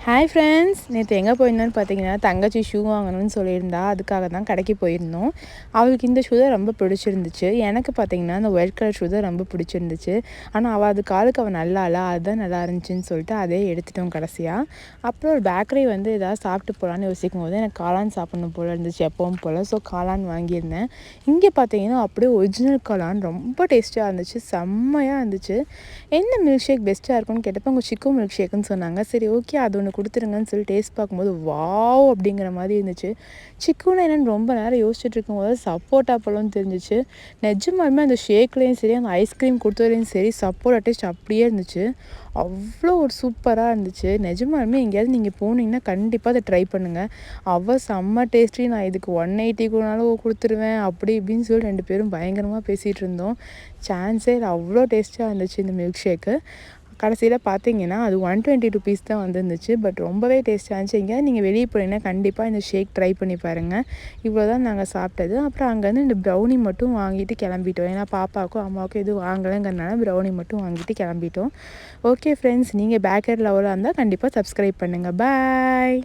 Hi friends, நேற்று எங்கே போயிருந்தோன்னு பார்த்தீங்கன்னா தங்கச்சி ஷூ வாங்கணும்னு சொல்லியிருந்தா. அதுக்காக தான் கடைக்கு போயிருந்தோம். அவளுக்கு இந்த ஷூ தான் ரொம்ப பிடிச்சிருந்துச்சு. எனக்கு பார்த்தீங்கன்னா அந்த ஒயிட் கலர் ஷூ தான் ரொம்ப பிடிச்சிருந்துச்சு. ஆனால் அது காலுக்கு அவள் நல்லா இல்லை, அதுதான் நல்லா இருந்துச்சுன்னு சொல்லிட்டு அதே எடுத்துட்டோம் கடைசியாக. அப்புறம் ஒரு பேக்கரி ஏதாவது சாப்பிட்டு போகலான்னு யோசிக்கும் போது எனக்கு காளான் சாப்பிடணும் போல் இருந்துச்சு எப்பவும் போல். ஸோ காளான் வாங்கியிருந்தேன். இங்கே பார்த்தீங்கன்னா அப்படியே ஒரிஜினல் காளான் ரொம்ப டேஸ்ட்டாக இருந்துச்சு, செம்மையாக இருந்துச்சு. என்ன மில்க் ஷேக் பெஸ்ட்டாக இருக்கும்னு கேட்டப்போ அவங்க சிக்கு மில்க் ஷேக்குன்னு சொன்னாங்க. சரி, ஓகே, அது ஒன்று கொடுத்துருங்கன்னு சொல்லி டேஸ்ட் பார்க்கும்போது வாவ் அப்படிங்கிற மாதிரி இருந்துச்சு. சிக்குன்னு என்னென்னு ரொம்ப நேரம் யோசிச்சுட்டு இருக்கும்போது சப்போட்டா பழம்னு தெரிஞ்சிச்சு. நிஜமாலுமே அந்த ஷேக்லேயும் சரி, அந்த ஐஸ்கிரீம் கொடுத்ததுலேயும் சரி, சப்போட்டா டேஸ்ட் அப்படியே இருந்துச்சு. அவ்வளோ ஒரு சூப்பராக இருந்துச்சு. நிஜமாலுமே எங்கேயாவது நீங்கள் போனீங்கன்னா கண்டிப்பாக அதை ட்ரை பண்ணுங்கள். செம்ம டேஸ்ட்டி. நான் இதுக்கு 180 கூடனாலும் கொடுத்துருவேன் அப்படி இப்படின்னு சொல்லி 2 பேரும் பயங்கரமாக பேசிகிட்டு இருந்தோம். சான்ஸே இல்லை, அவ்வளோ டேஸ்ட்டாக இருந்துச்சு இந்த மில்க் ஷேக்கு. கடைசியில் பார்த்தீங்கன்னா அது 120 ருபீஸ் தான் வந்துருந்துச்சு. பட் ரொம்பவே டேஸ்ட்டாக இருந்துச்சு. எங்கேயாவது நீங்கள் வெளியே போனீங்கன்னா கண்டிப்பாக இந்த ஷேக் ட்ரை பண்ணி பாருங்கள். இவ்வளோ தான் நாங்கள் சாப்பிட்டது. அப்புறம் அங்கேருந்து இந்த ப்ரௌனி மட்டும் வாங்கிட்டு கிளம்பிட்டோம். ஏன்னா பாப்பாவுக்கும் அம்மாவுக்கும் எதுவும் வாங்கலைங்கிறனால ப்ரௌனி மட்டும் வாங்கிட்டு கிளம்பிட்டோம். ஓகே ஃப்ரெண்ட்ஸ், நீங்கள் பேக்கரி லெவலாக இருந்தால் கண்டிப்பாக சப்ஸ்கிரைப் பண்ணுங்கள். பாய்.